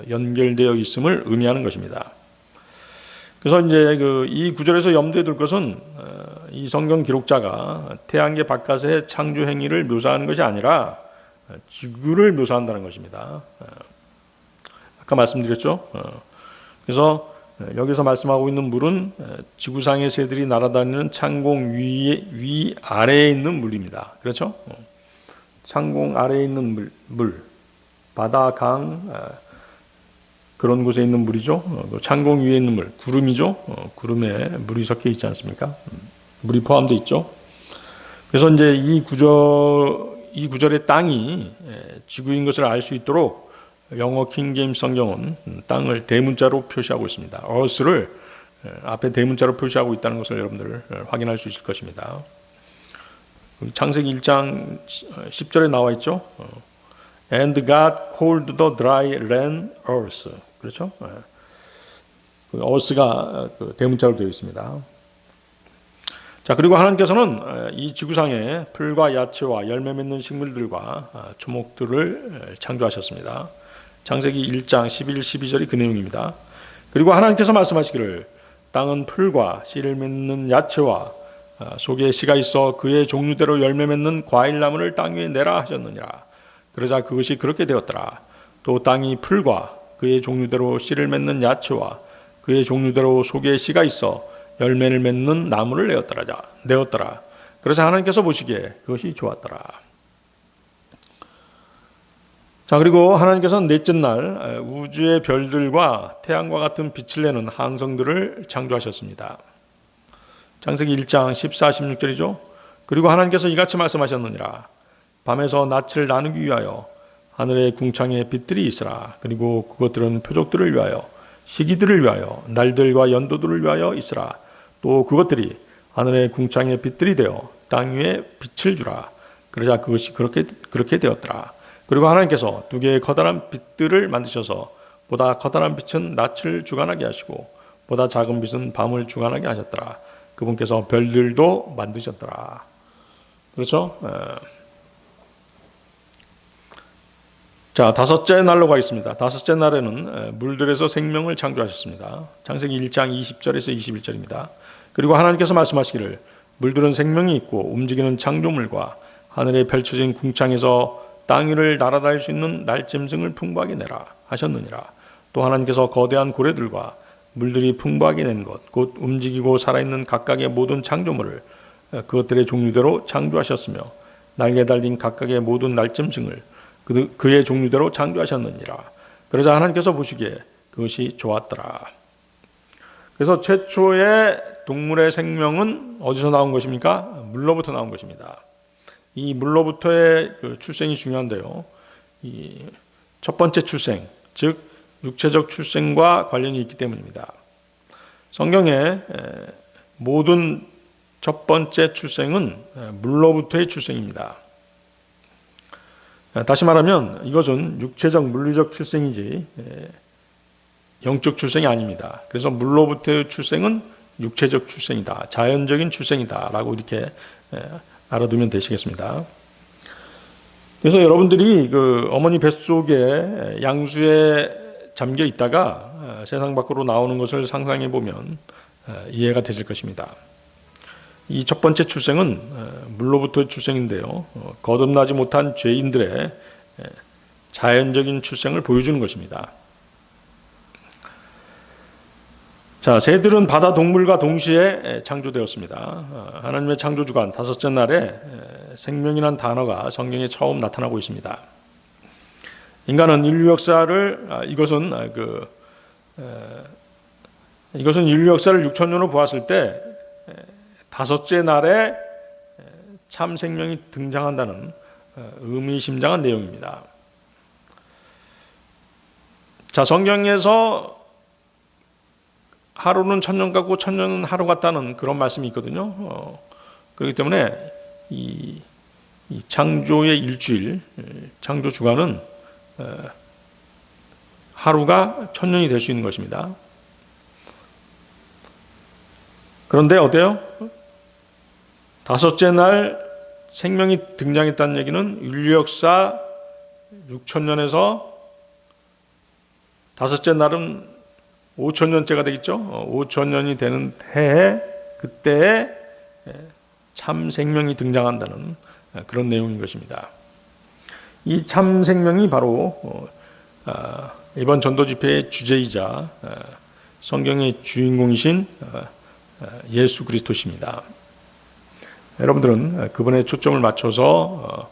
연결되어 있음을 의미하는 것입니다. 그래서 이제 이 구절에서 염두에 둘 것은 이 성경 기록자가 태양계 바깥의 창조 행위를 묘사하는 것이 아니라 지구를 묘사한다는 것입니다. 아까 말씀드렸죠. 그래서 여기서 말씀하고 있는 물은 지구상의 새들이 날아다니는 창공 위 아래에 있는 물입니다. 그렇죠? 창공 아래에 있는 물, 바다, 강, 그런 곳에 있는 물이죠. 창공 위에 있는 물, 구름이죠. 구름에 물이 섞여 있지 않습니까? 물이 포함되어 있죠. 그래서 이제 이 구절의 땅이 지구인 것을 알 수 있도록 영어 킹제임스 성경은 땅을 대문자로 표시하고 있습니다. earth를 앞에 대문자로 표시하고 있다는 것을 여러분들 확인할 수 있을 것입니다. 창세기 1장 10절에 나와 있죠. And God called the dry land earth. 그렇죠? earth가 대문자로 되어 있습니다. 자, 그리고 하나님께서는 이 지구상에 풀과 야채와 열매 맺는 식물들과 초목들을 창조하셨습니다. 창세기 1장 11, 12절이 그 내용입니다. 그리고 하나님께서 말씀하시기를 땅은 풀과 씨를 맺는 야채와 속에 씨가 있어 그의 종류대로 열매 맺는 과일나무를 땅 위에 내라 하셨느니라. 그러자 그것이 그렇게 되었더라. 또 땅이 풀과 그의 종류대로 씨를 맺는 야채와 그의 종류대로 속에 씨가 있어 열매를 맺는 나무를 내었더라. 그래서 하나님께서 보시기에 그것이 좋았더라. 자, 그리고 하나님께서는 넷째 날 우주의 별들과 태양과 같은 빛을 내는 항성들을 창조하셨습니다. 창세기 1장 14, 16절이죠. 그리고 하나님께서 이같이 말씀하셨느니라. 밤에서 낯을 나누기 위하여 하늘의 궁창에 빛들이 있으라. 그리고 그것들은 표적들을 위하여 시기들을 위하여 날들과 연도들을 위하여 있으라. 또 그것들이 하늘의 궁창에 빛들이 되어 땅 위에 빛을 주라. 그러자 그것이 그렇게 되었더라. 그리고 하나님께서 두 개의 커다란 빛들을 만드셔서 보다 커다란 빛은 낯을 주관하게 하시고 보다 작은 빛은 밤을 주관하게 하셨더라. 그분께서 별들도 만드셨더라. 그렇죠? 자, 다섯째 날로 가겠습니다. 다섯째 날에는 물들에서 생명을 창조하셨습니다. 창세기 1장 20절에서 21절입니다. 그리고 하나님께서 말씀하시기를 물들은 생명이 있고 움직이는 창조물과 하늘에 펼쳐진 궁창에서 땅 위를 날아다닐 수 있는 날짐승을 풍부하게 내라 하셨느니라. 또 하나님께서 거대한 고래들과 물들이 풍부하게 낸 것, 곧 움직이고 살아있는 각각의 모든 창조물을 그것들의 종류대로 창조하셨으며 날개 달린 각각의 모든 날짐승을 그의 종류대로 창조하셨느니라. 그러자 하나님께서 보시기에 그것이 좋았더라. 그래서 최초의 동물의 생명은 어디서 나온 것입니까? 물로부터 나온 것입니다. 이 물로부터의 출생이 중요한데요. 이 첫 번째 출생, 즉 육체적 출생과 관련이 있기 때문입니다. 성경의 모든 첫 번째 출생은 물로부터의 출생입니다. 다시 말하면 이것은 육체적 물리적 출생이지 영적 출생이 아닙니다. 그래서 물로부터의 출생은 육체적 출생이다, 자연적인 출생이다 라고 이렇게 알아두면 되시겠습니다. 그래서 여러분들이 그 어머니 뱃속에 양수에 잠겨 있다가 세상 밖으로 나오는 것을 상상해 보면 이해가 되실 것입니다. 이 첫 번째 출생은 물로부터의 출생인데요. 거듭나지 못한 죄인들의 자연적인 출생을 보여주는 것입니다. 자, 새들은 바다 동물과 동시에 창조되었습니다. 하나님의 창조주간 다섯째 날에 생명이란 단어가 성경에 처음 나타나고 있습니다. 인간은 인류 역사를 이것은 인류 역사를 6,000년으로 보았을 때 다섯째 날에 참 생명이 등장한다는 의미심장한 내용입니다. 자, 성경에서 하루는 천년 같고 천년은 하루 같다는 그런 말씀이 있거든요. 그렇기 때문에 이 창조의 일주일, 창조 주간은 하루가 천년이 될 수 있는 것입니다. 그런데 어때요? 다섯째 날 생명이 등장했다는 얘기는 인류 역사 6,000년에서 다섯째 날은 5,000년째가 되겠죠. 5,000년이 되는 해에 그때에 참 생명이 등장한다는 그런 내용인 것입니다. 이 참 생명이 바로 이번 전도 집회의 주제이자 성경의 주인공이신 예수 그리스도십니다. 여러분들은 그분의 초점을 맞춰서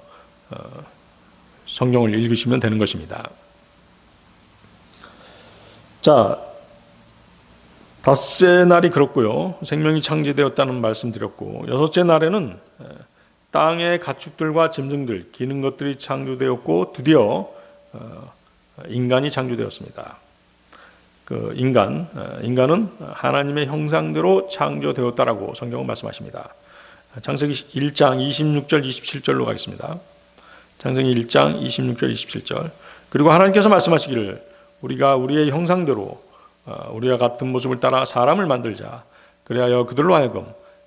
성경을 읽으시면 되는 것입니다. 자, 다섯째 날이 그렇고요. 생명이 창조되었다는 말씀 드렸고, 여섯째 날에는 땅의 가축들과 짐승들, 기는 것들이 창조되었고, 드디어 인간이 창조되었습니다. 그 인간은 하나님의 형상대로 창조되었다라고 성경은 말씀하십니다. 창세기 1장 26절 27절로 가겠습니다. 창세기 1장 26절 27절. 그리고 하나님께서 말씀하시기를 우리가 우리의 형상대로 우리와 같은 모습을 따라 사람을 만들자. 그리하여 그들로 하여금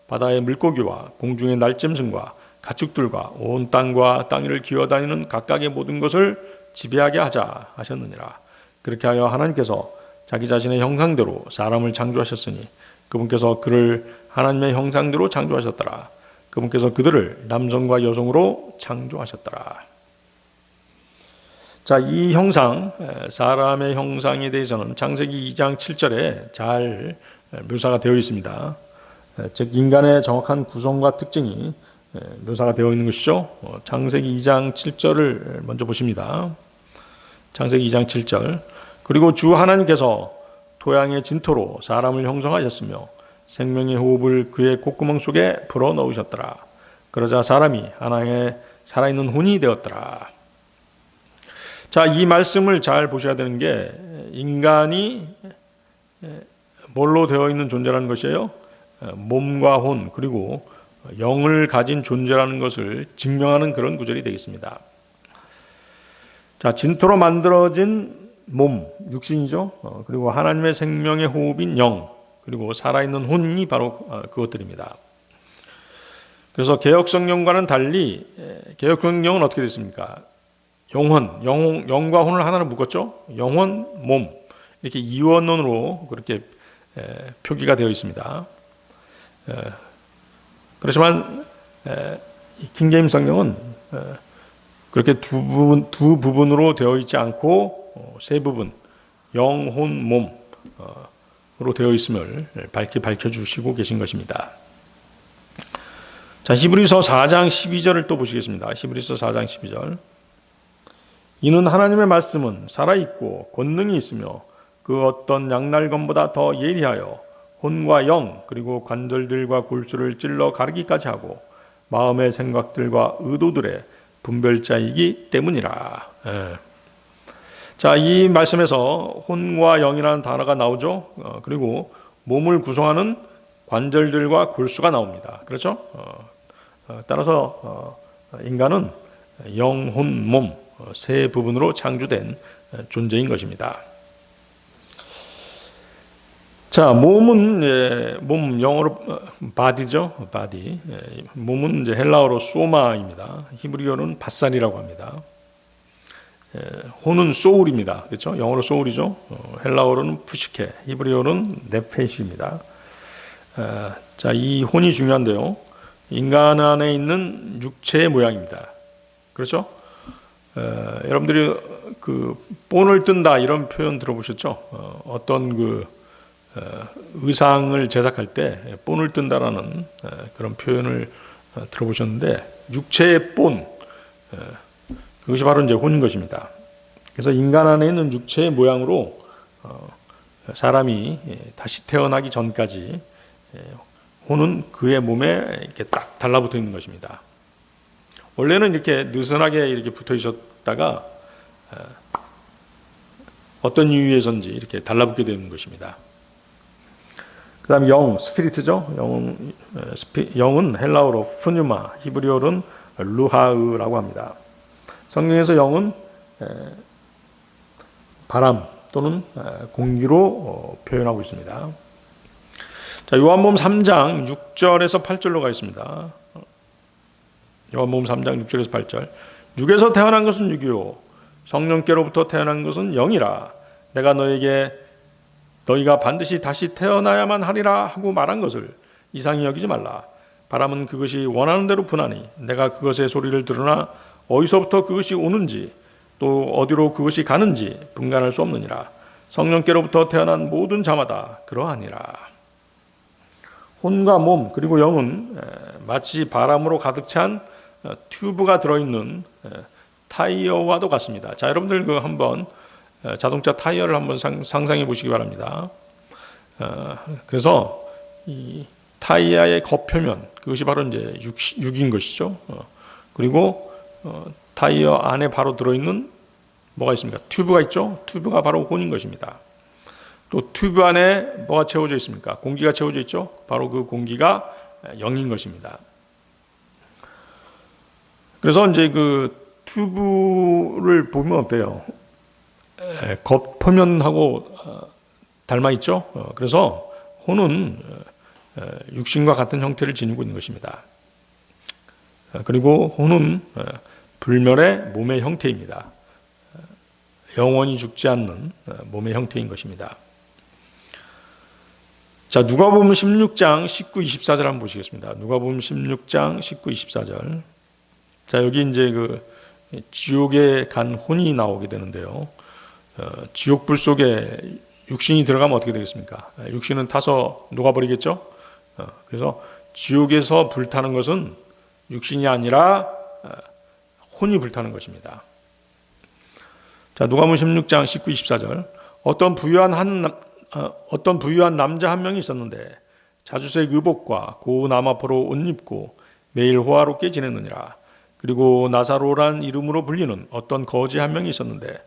바다의 물고기와 공중의 날짐승과 가축들과 온 땅과 땅 위를 기어다니는 각각의 모든 것을 지배하게 하자 하셨느니라. 그렇게 하여 하나님께서 자기 자신의 형상대로 사람을 창조하셨으니 그분께서 그를 하나님의 형상대로 창조하셨더라. 그분께서 그들을 남성과 여성으로 창조하셨더라. 자, 이 형상, 사람의 형상에 대해서는 창세기 2장 7절에 잘 묘사가 되어 있습니다. 즉 인간의 정확한 구성과 특징이 묘사가 되어 있는 것이죠. 창세기 2장 7절을 먼저 보십니다. 창세기 2장 7절. 그리고 주 하나님께서 토양의 진토로 사람을 형성하셨으며 생명의 호흡을 그의 콧구멍 속에 불어 넣으셨더라. 그러자 사람이 하나의 살아있는 혼이 되었더라. 자, 이 말씀을 잘 보셔야 되는 게 인간이 뭘로 되어 있는 존재라는 것이에요. 몸과 혼 그리고 영을 가진 존재라는 것을 증명하는 그런 구절이 되겠습니다. 자, 진토로 만들어진 몸, 육신이죠. 그리고 하나님의 생명의 호흡인 영, 그리고 살아있는 혼이 바로 그것들입니다. 그래서 개역성경과는 달리 개역성경은 어떻게 됐습니까? 영과 혼을 하나로 묶었죠. 영혼, 몸 이렇게 이원론으로 그렇게 표기가 되어 있습니다. 그렇지만 킹제임스 성경은 그렇게 두 부분으로 되어 있지 않고 세 부분, 영, 혼, 몸으로 되어 있음을 밝혀주시고 계신 것입니다. 자, 히브리서 4장 12절을 또 보시겠습니다. 히브리서 4장 12절. 이는 하나님의 말씀은 살아있고 권능이 있으며 그 어떤 양날검보다 더 예리하여 혼과 영 그리고 관절들과 골수를 찔러 가르기까지 하고 마음의 생각들과 의도들의 분별자이기 때문이라. 자, 이 말씀에서 혼과 영이라는 단어가 나오죠. 그리고 몸을 구성하는 관절들과 골수가 나옵니다. 그렇죠? 따라서 인간은 영, 혼, 몸 세 부분으로 창조된 존재인 것입니다. 자, 몸은 영어로 바디죠, 바디. 몸은 이제 헬라어로 소마입니다. 히브리어는 바살이라고 합니다. 혼은 소울입니다. 그렇죠? 영어로 소울이죠. 헬라어로는 푸시케, 히브리어는 네페시입니다. 자, 이 혼이 중요한데요. 인간 안에 있는 육체의 모양입니다. 그렇죠? 여러분들이 그 본을 뜬다 이런 표현 들어보셨죠? 어떤 그 의상을 제작할 때 본을 뜬다라는 그런 표현을 들어보셨는데 육체의 본, 그것이 바로 이제 혼인 것입니다. 그래서 인간 안에 있는 육체의 모양으로 사람이 다시 태어나기 전까지 혼은 그의 몸에 이렇게 딱 달라붙어 있는 것입니다. 원래는 이렇게 느슨하게 이렇게 붙어 있었다가 어떤 이유에서인지 이렇게 달라붙게 되는 것입니다. 그 다음에 영, 스피리트죠. 영은 헬라어로 푸뉴마, 히브리어로는 루하으라고 합니다. 성경에서 영은 바람 또는 공기로 표현하고 있습니다. 자, 요한복음 3장 6절에서 8절로 가겠습니다. 요한복음 3장 6절에서 8절. 육에서 태어난 것은 육이요 성령께로부터 태어난 것은 영이라. 내가 너희가 반드시 다시 태어나야만 하리라 하고 말한 것을 이상히 여기지 말라. 바람은 그것이 원하는 대로 부나니 내가 그것의 소리를 들으나 어디서부터 그것이 오는지 또 어디로 그것이 가는지 분간할 수 없느니라. 성령께로부터 태어난 모든 자마다 그러하니라. 혼과 몸 그리고 영은 마치 바람으로 가득 찬 튜브가 들어있는 타이어와도 같습니다. 자, 여러분들 그 한번 자동차 타이어를 한번 상상해 보시기 바랍니다. 그래서 이 타이어의 겉표면, 그것이 바로 이제 육인 것이죠. 그리고 타이어 안에 바로 들어있는 뭐가 있습니까? 튜브가 있죠. 튜브가 바로 혼인 것입니다. 또 튜브 안에 뭐가 채워져 있습니까? 공기가 채워져 있죠. 바로 그 공기가 영인 것입니다. 그래서 이제 그 튜브를 보면 어때요? 겉표면하고 닮아 있죠. 그래서 혼은 육신과 같은 형태를 지니고 있는 것입니다. 그리고 혼은 불멸의 몸의 형태입니다. 영원히 죽지 않는 몸의 형태인 것입니다. 자, 누가복음 16장 19, 24절 한번 보시겠습니다. 누가복음 16장 19, 24절. 자, 여기 이제 그 지옥에 간 혼이 나오게 되는데요. 지옥불 속에 육신이 들어가면 어떻게 되겠습니까? 육신은 타서 녹아버리겠죠? 그래서 지옥에서 불타는 것은 육신이 아니라 혼이 불타는 것입니다. 자, 누가복음 16장 19, 24절. 어떤 부유한 남자 한 명이 있었는데 자주색 의복과 고운 나마포로 옷 입고 매일 호화롭게 지냈느니라. 그리고 나사로란 이름으로 불리는 어떤 거지 한 명이 있었는데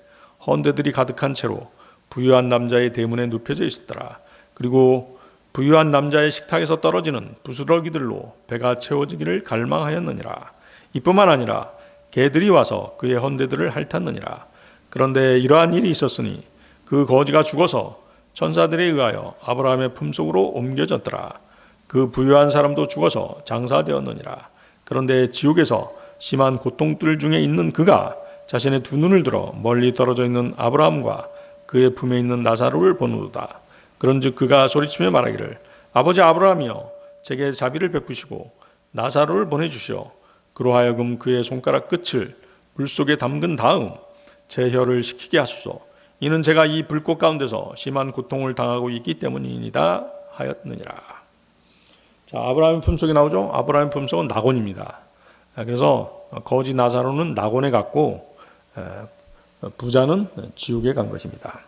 헌대들이 가득한 채로 부유한 남자의 대문에 눕혀져 있었더라. 그리고 부유한 남자의 식탁에서 떨어지는 부스러기들로 배가 채워지기를 갈망하였느니라. 이뿐만 아니라 개들이 와서 그의 헌대들을 핥았느니라. 그런데 이러한 일이 있었으니 그 거지가 죽어서 천사들에 의하여 아브라함의 품속으로 옮겨졌더라. 그 부유한 사람도 죽어서 장사되었느니라. 그런데 지옥에서 심한 고통들 중에 있는 그가 자신의 두 눈을 들어 멀리 떨어져 있는 아브라함과 그의 품에 있는 나사로를 보노도다. 그런즉 그가 소리치며 말하기를 아버지 아브라함이여 제게 자비를 베푸시고 나사로를 보내주시오. 그로 하여금 그의 손가락 끝을 물속에 담근 다음 제 혀를 식히게 하소서. 이는 제가 이 불꽃 가운데서 심한 고통을 당하고 있기 때문이니이다 하였느니라. 자, 아브라함의 품속이 나오죠. 아브라함의 품속은 낙원입니다. 그래서 거지 나사로는 낙원에 갔고 부자는 지옥에 간 것입니다.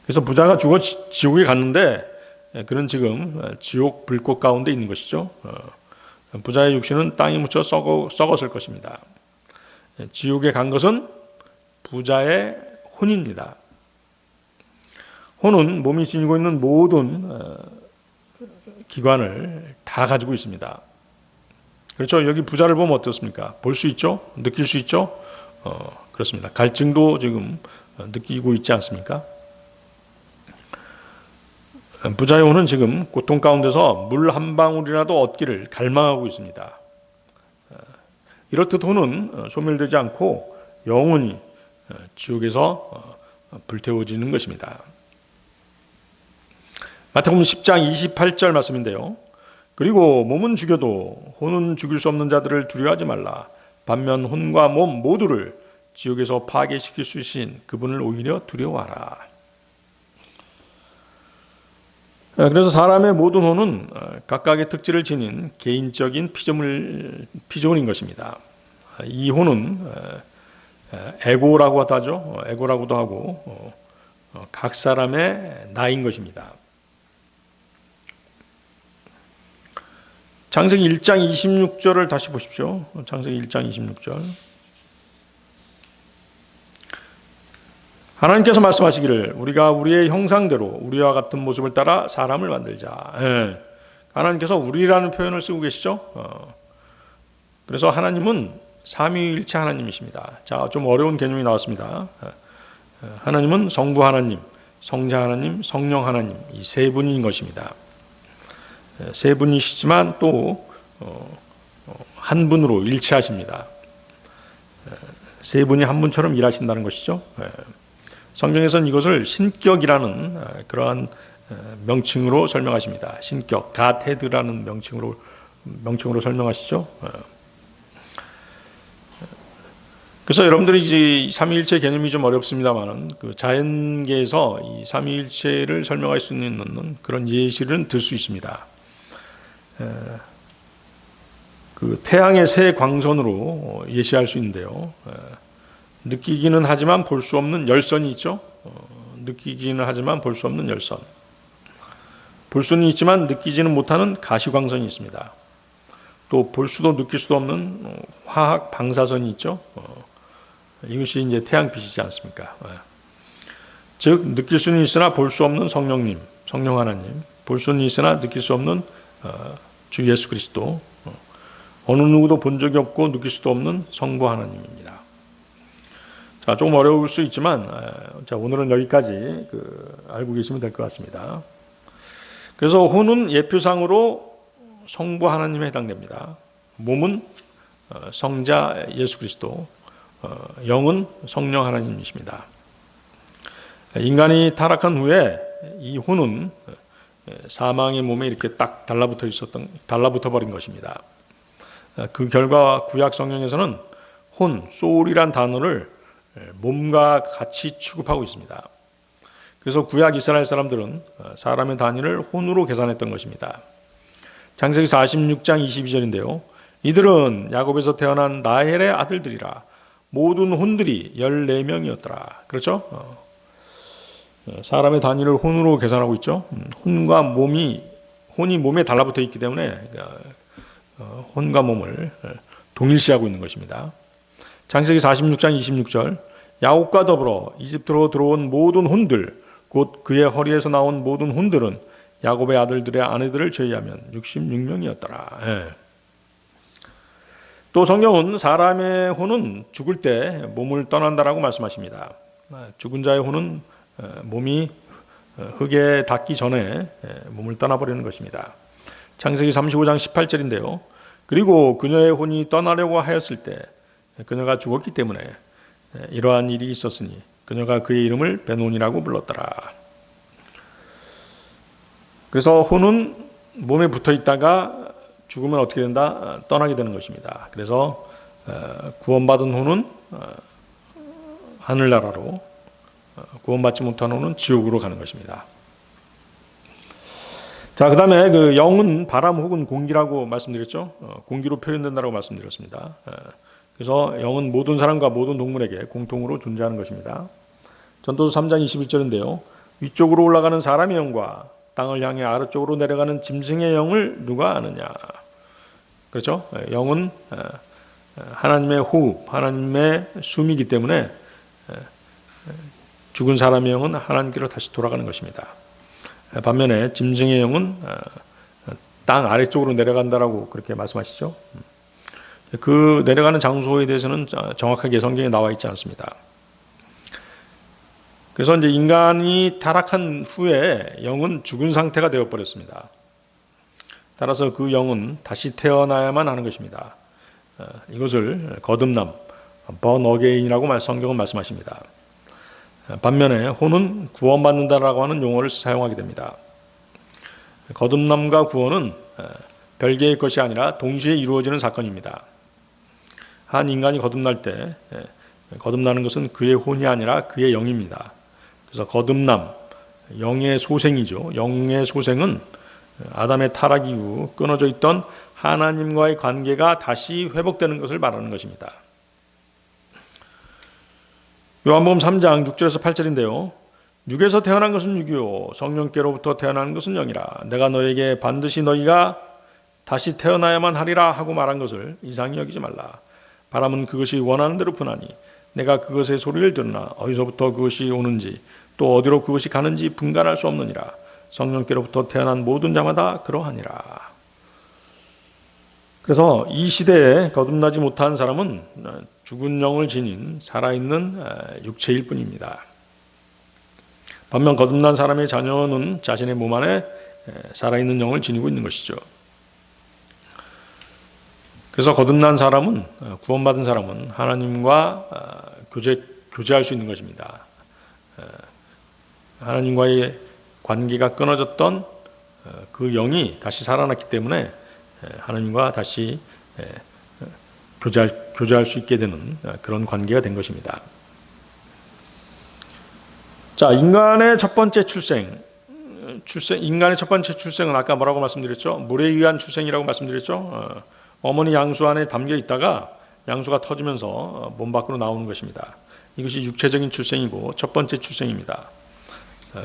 그래서 부자가 죽어 지옥에 갔는데 그는 지금 지옥 불꽃 가운데 있는 것이죠. 부자의 육신은 땅에 묻혀 썩었을 것입니다. 지옥에 간 것은 부자의 혼입니다. 혼은 몸이 지니고 있는 모든 기관을 다 가지고 있습니다. 그렇죠. 여기 부자를 보면 어떻습니까? 볼 수 있죠? 느낄 수 있죠? 그렇습니다. 갈증도 지금 느끼고 있지 않습니까? 부자의 혼은 지금 고통 가운데서 물 한 방울이라도 얻기를 갈망하고 있습니다. 이렇듯 혼은 소멸되지 않고 영원히 지옥에서 불태워지는 것입니다. 마태복음 10장 28절 말씀인데요. 그리고 몸은 죽여도 혼은 죽일 수 없는 자들을 두려워하지 말라. 반면 혼과 몸 모두를 지옥에서 파괴시킬 수 있으신 그분을 오히려 두려워하라. 그래서 사람의 모든 혼은 각각의 특질을 지닌 개인적인 피조물인 것입니다. 이 혼은 에고라고도 하죠. 에고라고도 하고 각 사람의 나인 것입니다. 창세기 1장 26절을 다시 보십시오. 창세기 1장 26절. 하나님께서 말씀하시기를 우리가 우리의 형상대로 우리와 같은 모습을 따라 사람을 만들자. 하나님께서 우리라는 표현을 쓰고 계시죠. 그래서 하나님은 삼위일체 하나님이십니다. 자, 좀 어려운 개념이 나왔습니다. 하나님은 성부 하나님, 성자 하나님, 성령 하나님, 이 세 분인 것입니다. 세 분이시지만 또 한 분으로 일치하십니다. 세 분이 한 분처럼 일하신다는 것이죠. 성경에서는 이것을 신격이라는 그러한 명칭으로 설명하십니다. 신격, 갓헤드라는 명칭으로 설명하시죠. 그래서 여러분들이 이제 삼위일체 개념이 좀 어렵습니다만은 그 자연계에서 이 삼위일체를 설명할 수 있는 그런 예시를 들 수 있습니다. 그 태양의 새 광선으로 예시할 수 있는데요. 느끼기는 하지만 볼 수 없는 열선이 있죠. 느끼기는 하지만 볼 수 없는 열선. 볼 수는 있지만 느끼지는 못하는 가시광선이 있습니다. 또 볼 수도 느낄 수도 없는 화학 방사선이 있죠. 이것이 이제 태양빛이지 않습니까? 즉 느낄 수는 있으나 볼 수 없는 성령님, 성령 하나님, 볼 수는 있으나 느낄 수 없는 주 예수 그리스도, 어느 누구도 본 적이 없고 느낄 수도 없는 성부 하나님입니다. 자, 조금 어려울 수 있지만 자, 오늘은 여기까지 알고 계시면 될 것 같습니다. 그래서 혼은 예표상으로 성부 하나님에 해당됩니다. 몸은 성자 예수 그리스도, 영은 성령 하나님이십니다. 인간이 타락한 후에 이 혼은 사망의 몸에 이렇게 딱 달라붙어 버린 것입니다. 그 결과 구약 성경에서는 혼, 소울이란 단어를 몸과 같이 취급하고 있습니다. 그래서 구약 이스라엘 사람들은 사람의 단위를 혼으로 계산했던 것입니다. 창세기 46장 22절인데요. 이들은 야곱에서 태어난 라헬의 아들들이라 모든 혼들이 14명이었더라. 그렇죠? 사람의 단위를 혼으로 계산하고 있죠. 혼이 몸에 달라붙어 있기 때문에 혼과 몸을 동일시하고 있는 것입니다. 창세기 46장 26절 야곱과 더불어 이집트로 들어온 모든 혼들 곧 그의 허리에서 나온 모든 혼들은 야곱의 아들들의 아내들을 제외하면 66명이었더라. 예. 또 성경은 사람의 혼은 죽을 때 몸을 떠난다라고 말씀하십니다. 죽은 자의 혼은 몸이 흙에 닿기 전에 몸을 떠나버리는 것입니다. 창세기 35장 18절인데요. 그리고 그녀의 혼이 떠나려고 하였을 때 그녀가 죽었기 때문에 이러한 일이 있었으니 그녀가 그의 이름을 베논이라고 불렀더라. 그래서 혼은 몸에 붙어 있다가 죽으면 어떻게 된다? 떠나게 되는 것입니다. 그래서 구원받은 혼은 하늘나라로, 구원받지 못한 혼은 지옥으로 가는 것입니다. 자, 그 다음에 그 영은 바람 혹은 공기라고 말씀드렸죠. 공기로 표현된다고 말씀드렸습니다. 그래서 영은 모든 사람과 모든 동물에게 공통으로 존재하는 것입니다. 전도서 3장 21절인데요. 위쪽으로 올라가는 사람의 영과 땅을 향해 아래쪽으로 내려가는 짐승의 영을 누가 아느냐. 그렇죠? 영은 하나님의 호흡, 하나님의 숨이기 때문에 죽은 사람의 영은 하나님께로 다시 돌아가는 것입니다. 반면에 짐승의 영은 땅 아래쪽으로 내려간다라고 그렇게 말씀하시죠. 그 내려가는 장소에 대해서는 정확하게 성경에 나와 있지 않습니다. 그래서 이제 인간이 타락한 후에 영은 죽은 상태가 되어 버렸습니다. 따라서 그 영은 다시 태어나야만 하는 것입니다. 이것을 거듭남, born again이라고 성경은 말씀하십니다. 반면에 혼은 구원받는다라고 하는 용어를 사용하게 됩니다. 거듭남과 구원은 별개의 것이 아니라 동시에 이루어지는 사건입니다. 한 인간이 거듭날 때 거듭나는 것은 그의 혼이 아니라 그의 영입니다. 그래서 거듭남, 영의 소생이죠. 영의 소생은 아담의 타락 이후 끊어져 있던 하나님과의 관계가 다시 회복되는 것을 말하는 것입니다. 요한복음 3장 6절에서 8절인데요. 육에서 태어난 것은 육이요 성령께로부터 태어난 것은 영이라. 내가 너에게 반드시 너희가 다시 태어나야만 하리라 하고 말한 것을 이상히 여기지 말라. 바람은 그것이 원하는 대로 부나니 내가 그것의 소리를 들으나 어디서부터 그것이 오는지 또 어디로 그것이 가는지 분간할 수 없느니라. 성령께로부터 태어난 모든 자마다 그러하니라. 그래서 이 시대에 거듭나지 못한 사람은 죽은 영을 지닌 살아있는 육체일 뿐입니다. 반면 거듭난 사람의 자녀는 자신의 몸 안에 살아있는 영을 지니고 있는 것이죠. 그래서 거듭난 사람은, 구원받은 사람은 하나님과 교제할 수 있는 것입니다. 하나님과의 관계가 끊어졌던 그 영이 다시 살아났기 때문에 하나님과 다시 교제할 수 있게 되는 그런 관계가 된 것입니다. 자, 인간의 첫 번째 인간의 첫 번째 출생은 아까 뭐라고 말씀드렸죠? 물에 의한 출생이라고 말씀드렸죠? 어머니 양수 안에 담겨 있다가 양수가 터지면서 몸 밖으로 나오는 것입니다. 이것이 육체적인 출생이고 첫 번째 출생입니다.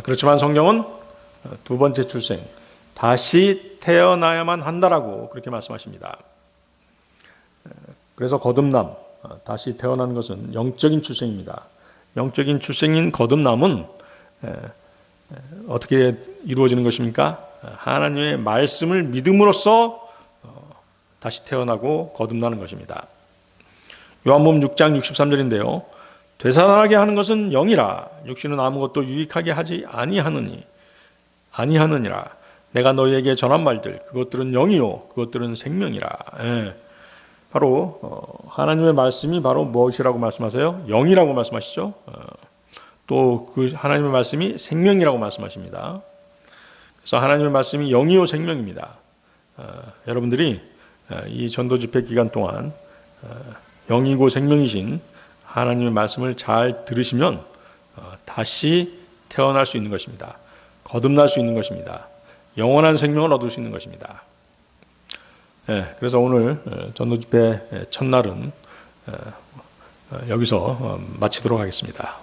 그렇지만 성경은 두 번째 출생, 다시 태어나야만 한다라고 그렇게 말씀하십니다. 그래서 거듭남, 다시 태어나는 것은 영적인 출생입니다. 영적인 출생인 거듭남은 어떻게 이루어지는 것입니까? 하나님의 말씀을 믿음으로써 다시 태어나고 거듭나는 것입니다. 요한복음 6장 63절인데요. 되살아나게 하는 것은 영이라 육신은 아무것도 유익하게 하지 아니하느니라. 내가 너희에게 전한 말들 그것들은 영이요 그것들은 생명이라. 바로 하나님의 말씀이 바로 무엇이라고 말씀하세요? 영이라고 말씀하시죠. 또 그 하나님의 말씀이 생명이라고 말씀하십니다. 그래서 하나님의 말씀이 영이요 생명입니다. 여러분들이 이 전도 집회 기간 동안 영이고 생명이신 하나님의 말씀을 잘 들으시면 다시 태어날 수 있는 것입니다. 거듭날 수 있는 것입니다. 영원한 생명을 얻을 수 있는 것입니다. 그래서 오늘 전도 집회 첫날은 여기서 마치도록 하겠습니다.